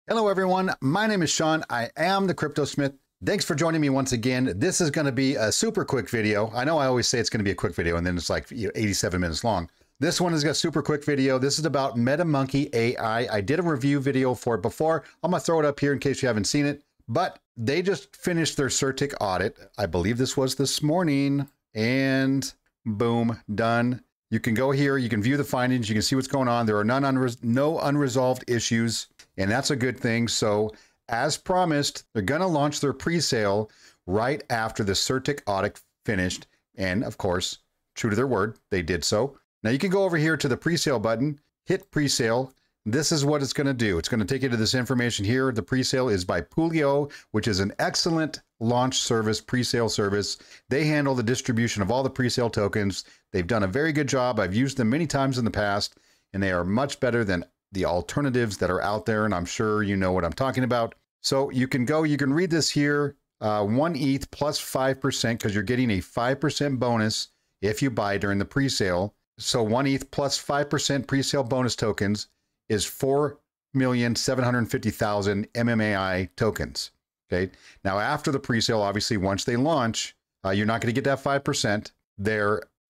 Hello everyone, my name is Sean. I am the Crypto Smith. Thanks for joining me once again. This is going to be a super quick video. I know I always say it's going to be a quick video and then it's like 87 minutes long. This one is a super quick video. This is about MetaMonkey.AI. I did a review video for it before. I'm going to throw it up here in case you haven't seen it. But they just finished their Certik audit. I believe this was this morning. And boom, done. You can go here, you can view the findings, you can see what's going on. There are no unresolved issues, and that's a good thing. So as promised, they're gonna launch their pre-sale right after the Certik audit finished. And of course, true to their word, they did so. Now you can go over here to the pre-sale button, hit pre-sale. This is what it's gonna do. It's gonna take you to this information here. The pre-sale is by Poolio, which is an excellent launch service, pre-sale service. They handle the distribution of all the pre-sale tokens. They've done a very good job. I've used them many times in the past, and they are much better than the alternatives that are out there, and I'm sure you know what I'm talking about. So you can go, you can read this here, 1 ETH plus 5%, because you're getting a 5% bonus if you buy during the pre-sale. So 1 ETH plus 5% pre-sale bonus tokens is 4,750,000 MMAI tokens. Okay. Now, after the pre-sale, obviously, once they launch, you're not going to get that 5%.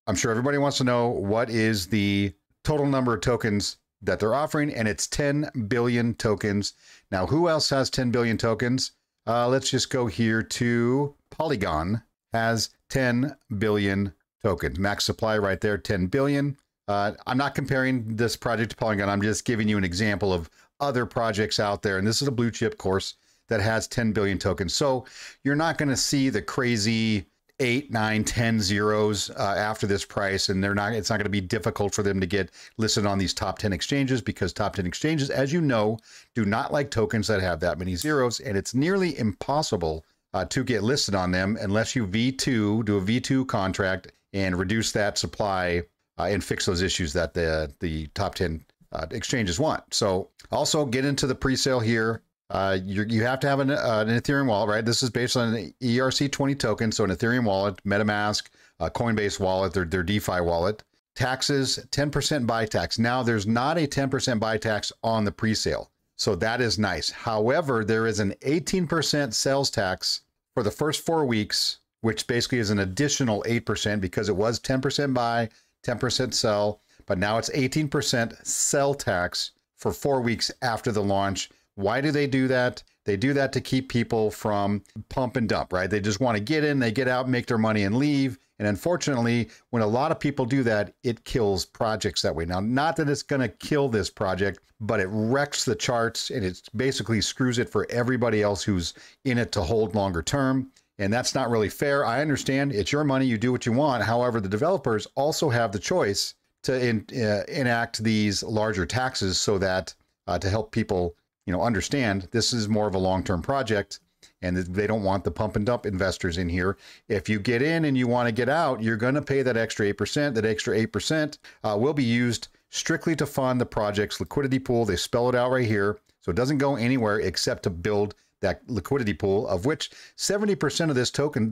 I'm sure everybody wants to know what is the total number of tokens that they're offering, and it's 10 billion tokens. Now, who else has 10 billion tokens? Let's just go here to Polygon has 10 billion tokens. Max supply right there, 10 billion. I'm not comparing this project to Polygon. I'm just giving you an example of other projects out there. And this is a blue chip course that has 10 billion tokens. So you're not going to see the crazy 8, 9, 10 zeros after this price. And it's not going to be difficult for them to get listed on these top 10 exchanges, because top 10 exchanges, as you know, do not like tokens that have that many zeros. And it's nearly impossible to get listed on them unless you do a V2 contract and reduce that supply and fix those issues that the top 10 exchanges want. So also get into the pre-sale here. You have to have an Ethereum wallet, right? This is based on an ERC20 token. So an Ethereum wallet, MetaMask, Coinbase wallet, their DeFi wallet. Taxes, 10% buy tax. Now there's not a 10% buy tax on the pre-sale. So that is nice. However, there is an 18% sales tax for the first 4 weeks, which basically is an additional 8% because it was 10% buy, 10% sell, but now it's 18% sell tax for 4 weeks after the launch. Why do they do that? They do that to keep people from pump and dump, right? They just want to get in, they get out, make their money and leave. And unfortunately, when a lot of people do that, it kills projects that way. Now, not that it's going to kill this project, but it wrecks the charts and it basically screws it for everybody else who's in it to hold longer term. And that's not really fair. I understand it's your money, you do what you want. However, the developers also have the choice to enact these larger taxes so that to help people understand this is more of a long-term project and they don't want the pump and dump investors in here. If you get in and you want to get out, you're going to pay that extra 8%. That extra 8% will be used strictly to fund the project's liquidity pool. They spell it out right here. So it doesn't go anywhere except to build that liquidity pool, of which 70% of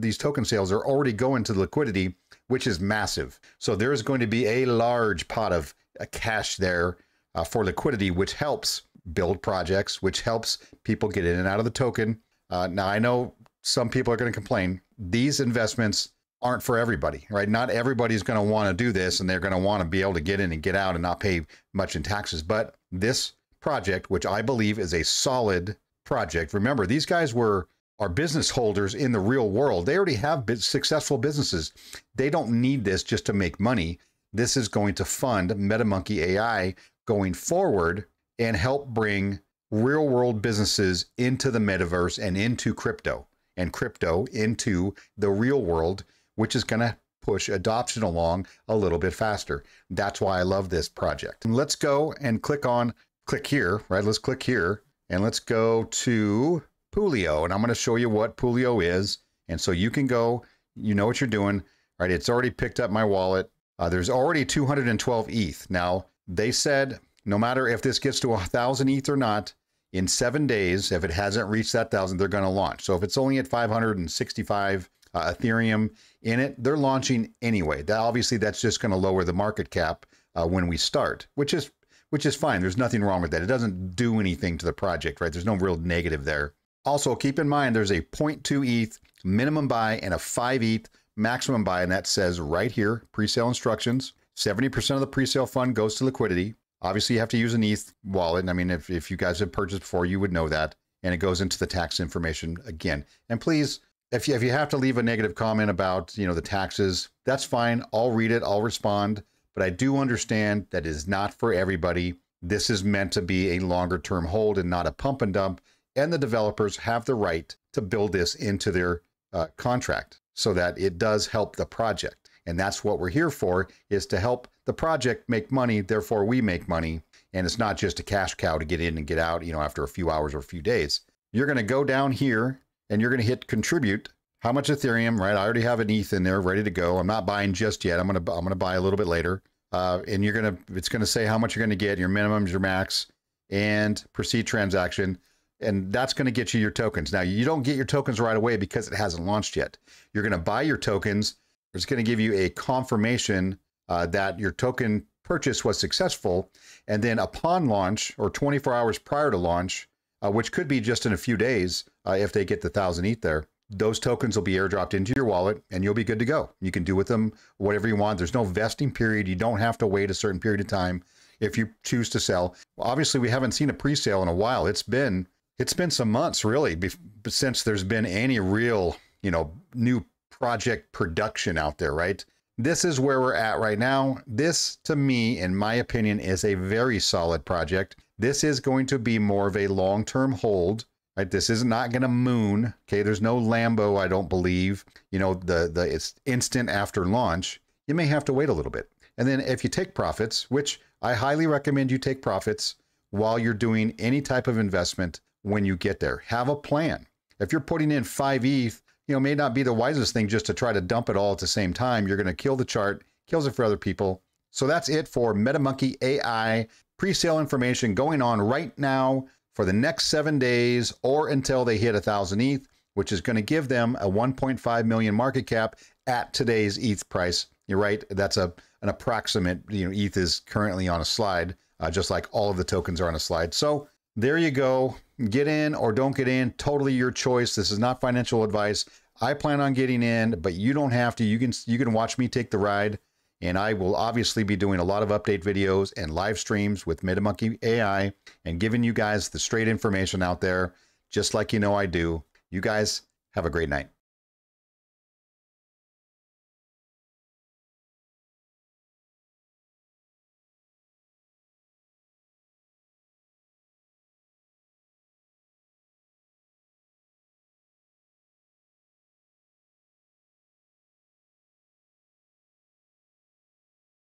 these token sales are already going to the liquidity, which is massive. So there's going to be a large pot of cash there for liquidity, which helps build projects, which helps people get in and out of the token. Now, I know some people are going to complain. These investments aren't for everybody, right? Not everybody's going to want to do this, and they're going to want to be able to get in and get out and not pay much in taxes. But this project, which I believe is a solid project, remember, these guys are business holders in the real world. They already have successful businesses. They don't need this just to make money. This is going to fund MetaMonkey.AI going forward and help bring real world businesses into the metaverse and into crypto, and crypto into the real world, which is going to push adoption along a little bit faster. That's why I love this project. And let's go and click here, right? Let's click here and let's go to Poolio. And I'm going to show you what Poolio is. And so you can go, you know what you're doing, right? It's already picked up my wallet. There's already 212 ETH. Now, they said, no matter if this gets to 1,000 ETH or not, in 7 days, if it hasn't reached that 1,000, they're going to launch. So if it's only at 565 Ethereum in it, they're launching anyway. Obviously, that's just going to lower the market cap when we start, which is which is fine. There's nothing wrong with that. It doesn't do anything to the project, right? There's no real negative there. Also, keep in mind, there's a 0.2 ETH minimum buy and a 5 ETH maximum buy, and that says right here, presale instructions. 70% of the presale fund goes to liquidity. Obviously, you have to use an ETH wallet. I mean, if you guys have purchased before, you would know that. And it goes into the tax information again. And please, if you have to leave a negative comment about, the taxes, that's fine. I'll read it. I'll respond. But I do understand that is not for everybody. This is meant to be a longer term hold and not a pump and dump. And the developers have the right to build this into their contract so that it does help the project. And that's what we're here for, is to help the project make money. Therefore, we make money. And it's not just a cash cow to get in and get out, after a few hours or a few days. You're going to go down here and you're going to hit contribute. How much Ethereum, right? I already have an ETH in there ready to go. I'm not buying just yet. I'm going to buy a little bit later. And it's going to say how much you're going to get, your minimums, your max, and proceed transaction. And that's going to get you your tokens. Now, you don't get your tokens right away because it hasn't launched yet. You're going to buy your tokens. It's going to give you a confirmation that your token purchase was successful. And then upon launch, or 24 hours prior to launch, which could be just in a few days, if they get the 1,000 ETH there, those tokens will be airdropped into your wallet and you'll be good to go. You can do with them whatever you want. There's no vesting period. You don't have to wait a certain period of time if you choose to sell. Well, obviously, we haven't seen a pre-sale in a while. It's been some months, really, since there's been any real, new project production out there, right? This is where we're at right now. This, to me, in my opinion, is a very solid project. This is going to be more of a long-term hold, right? This is not going to moon. Okay, there's no Lambo, I don't believe. It's instant after launch. You may have to wait a little bit. And then if you take profits, which I highly recommend you take profits while you're doing any type of investment when you get there. Have a plan. If you're putting in 5 ETH, may not be the wisest thing just to try to dump it all at the same time. You're going to kill the chart, kills it for other people. So that's it for MetaMonkey.AI pre-sale information going on right now for the next 7 days or until they hit 1,000 ETH, which is going to give them a 1.5 million market cap at today's ETH price. You're right. That's an approximate, ETH is currently on a slide, just like all of the tokens are on a slide. So there you go. Get in or don't get in, totally your choice. This is not financial advice. I plan on getting in, but you don't have to. You can watch me take the ride, and I will obviously be doing a lot of update videos and live streams with MetaMonkey.AI and giving you guys the straight information out there, just like I do. You guys have a great night.